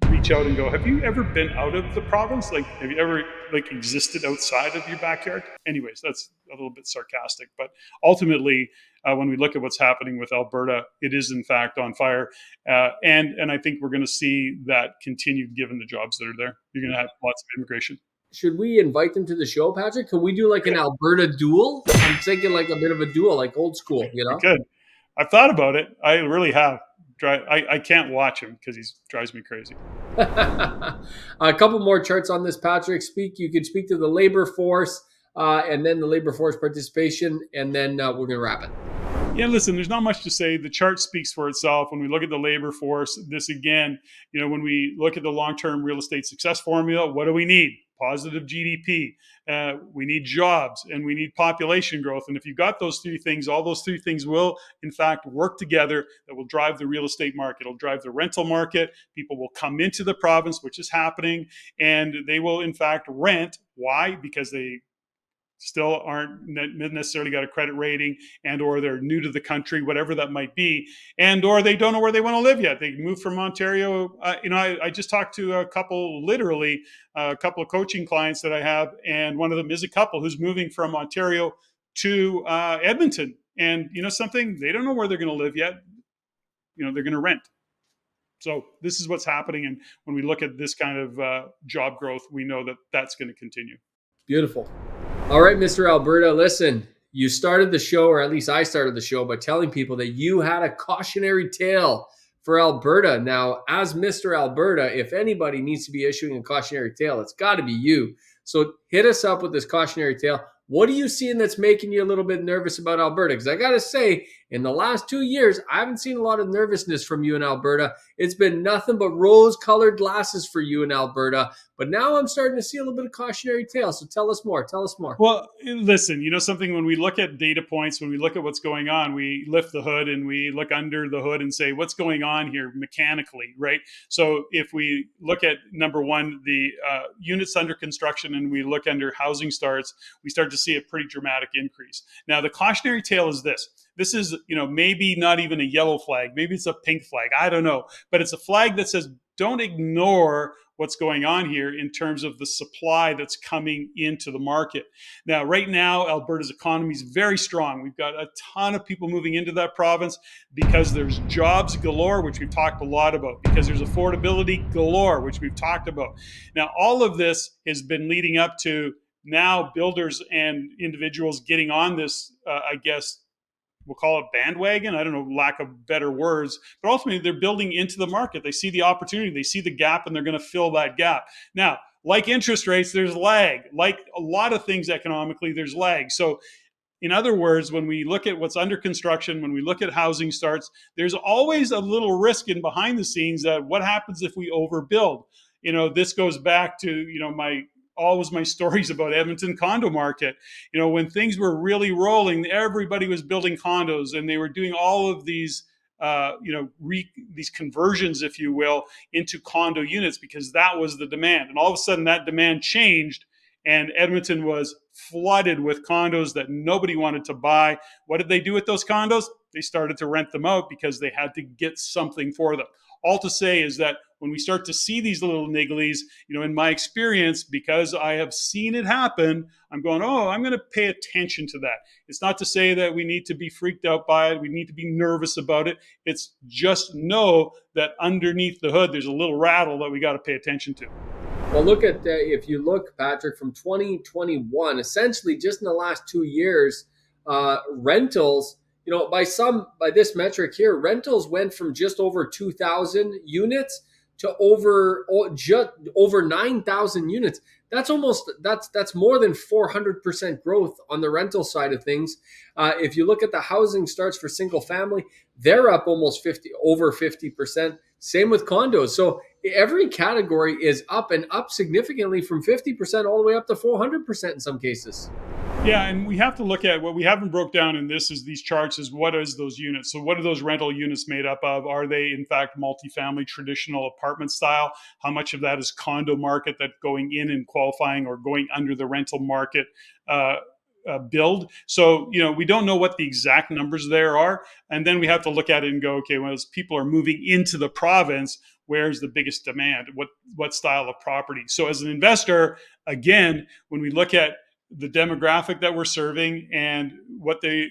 reach out and go, have you ever been out of the province? Like, have you ever existed outside of your backyard? Anyways, that's a little bit sarcastic, but ultimately, when we look at what's happening with Alberta, it is in fact on fire, and I think we're going to see that continue given the jobs that are there. You're going to have lots of immigration. Should we invite them to the show, Patrick? Can we do like an Alberta duel? I'm thinking like a bit of a duel, like old school, We could. I've thought about it. I really have. I can't watch him because he drives me crazy. A couple more charts on this, Patrick. You can speak to the labor force and then the labor force participation, and then we're going to wrap it. Yeah, listen, there's not much to say. The chart speaks for itself. When we look at the labor force, this again, when we look at the long-term real estate success formula, what do we need? Positive GDP. We need jobs and we need population growth. And if you've got those three things, all those three things will, in fact, work together. That will drive the real estate market. It'll drive the rental market. People will come into the province, which is happening, and they will, in fact, rent. Why? Because they still aren't necessarily got a credit rating, and or they're new to the country, whatever that might be, and or they don't know where they want to live yet. They moved from Ontario. I just talked to a couple of coaching clients that I have, and one of them is a couple who's moving from Ontario to Edmonton. And something, they don't know where they're going to live yet. They're going to rent. So this is what's happening. And when we look at this kind of job growth, we know that that's going to continue. Beautiful. All right, Mr. Alberta, listen, you started the show, or at least I started the show, by telling people that you had a cautionary tale for Alberta. Now, as Mr. Alberta, if anybody needs to be issuing a cautionary tale, it's got to be you. So hit us up with this cautionary tale. What are you seeing that's making you a little bit nervous about Alberta? Because I got to say, in the last 2 years, I haven't seen a lot of nervousness from you in Alberta. It's been nothing but rose-colored glasses for you in Alberta. But now I'm starting to see a little bit of cautionary tale. So tell us more. Tell us more. Well, listen, something, when we look at data points, when we look at what's going on, we lift the hood and we look under the hood and say, what's going on here mechanically, right? So if we look at, number one, the units under construction, and we look under housing starts, we start to see a pretty dramatic increase. Now, the cautionary tale is this. This is, maybe not even a yellow flag. Maybe it's a pink flag. I don't know. But it's a flag that says, don't ignore what's going on here in terms of the supply that's coming into the market. Now, right now, Alberta's economy is very strong. We've got a ton of people moving into that province because there's jobs galore, which we've talked a lot about, because there's affordability galore, which we've talked about. Now, all of this has been leading up to now builders and individuals getting on this, we'll call it bandwagon. I don't know, lack of better words, but ultimately they're building into the market. They see the opportunity, they see the gap, and they're going to fill that gap. Now, like interest rates, there's lag. Like a lot of things economically, there's lag. So in other words, when we look at what's under construction, when we look at housing starts, there's always a little risk in behind the scenes that what happens if we overbuild? This goes back to, my always my stories about Edmonton condo market. When things were really rolling, everybody was building condos, and they were doing all of these these conversions, if you will, into condo units, because that was the demand. And all of a sudden that demand changed, and Edmonton was flooded with condos that nobody wanted to buy. What did they do with those condos? They started to rent them out because they had to get something for them. All to say is that when we start to see these little nigglies, in my experience, because I have seen it happen, I'm going, oh, I'm going to pay attention to that. It's not to say that we need to be freaked out by it. We need to be nervous about it. It's just know that underneath the hood, there's a little rattle that we got to pay attention to. Well, look at if you look, Patrick, from 2021, essentially just in the last 2 years, rentals, by this metric here, rentals went from just over 2,000 units to just over 9,000 units. That's more than 400% growth on the rental side of things. If you look at the housing starts for single family, they're up almost over 50%. Same with condos. So every category is up, and up significantly, from 50% all the way up to 400% in some cases. Yeah, and we have to look at what we haven't broke down in these charts is what is those units. So what are those rental units made up of? Are they in fact multifamily traditional apartment style? How much of that is condo market that going in and qualifying or going under the rental market build? So, we don't know what the exact numbers there are. And then we have to look at it and go, okay, well, as people are moving into the province, where's the biggest demand? What style of property? So as an investor, again, when we look at the demographic that we're serving and what the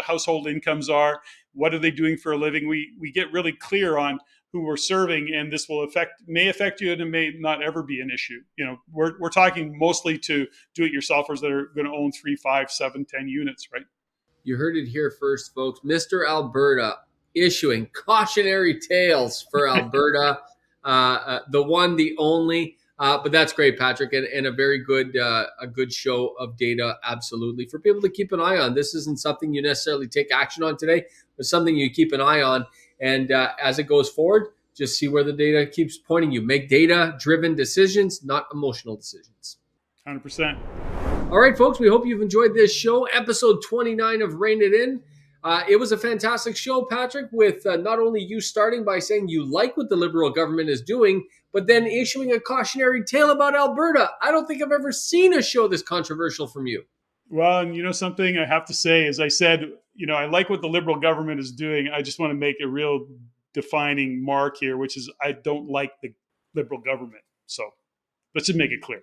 household incomes are, what are they doing for a living, we get really clear on who we're serving, and this may affect you, and it may not ever be an issue. We're talking mostly to do-it-yourselfers that are going to own 3, 5, 7, 10 units, right? You heard it here first, folks. Mr. Alberta issuing cautionary tales for Alberta, the one, the only. But that's great, Patrick, and a very good show of data, absolutely, for people to keep an eye on. This isn't something you necessarily take action on today, but something you keep an eye on. And as it goes forward, just see where the data keeps pointing you. Make data-driven decisions, not emotional decisions. 100%. All right, folks, we hope you've enjoyed this show, episode 29 of Rein It In. It was a fantastic show, Patrick, with not only you starting by saying you like what the Liberal government is doing, but then issuing a cautionary tale about Alberta. I don't think I've ever seen a show this controversial from you. Well, and something I have to say, as I said, I like what the Liberal government is doing. I just want to make a real defining mark here, which is I don't like the Liberal government. So let's just make it clear.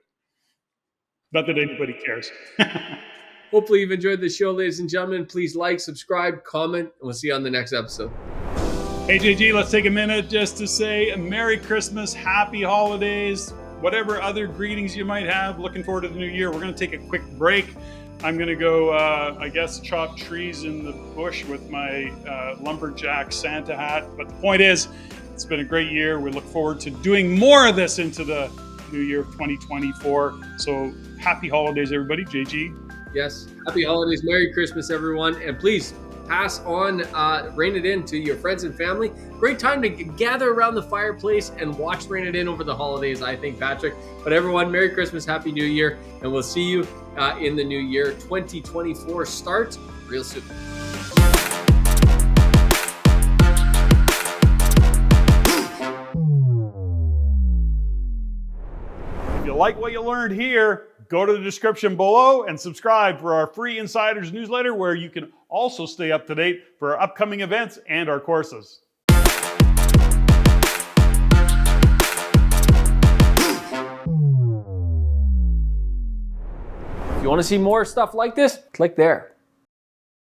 Not that anybody cares. Hopefully you've enjoyed the show, ladies and gentlemen. Please like, subscribe, comment, and we'll see you on the next episode. Hey, JG, let's take a minute just to say a Merry Christmas, Happy Holidays, whatever other greetings you might have. Looking forward to the new year. We're going to take a quick break. I'm going to go, chop trees in the bush with my lumberjack Santa hat. But the point is, it's been a great year. We look forward to doing more of this into the new year of 2024. So happy holidays, everybody. JG. Yes. Happy holidays. Merry Christmas, everyone. And please pass on Rein It In to your friends and family. Great time to gather around the fireplace and watch Rein It In over the holidays, I think, Patrick. But everyone, Merry Christmas, Happy New Year. And we'll see you in the new year. 2024 starts real soon. If you like what you learned here, go to the description below and subscribe for our free Insiders newsletter, where you can also stay up to date for our upcoming events and our courses. If you want to see more stuff like this, click there.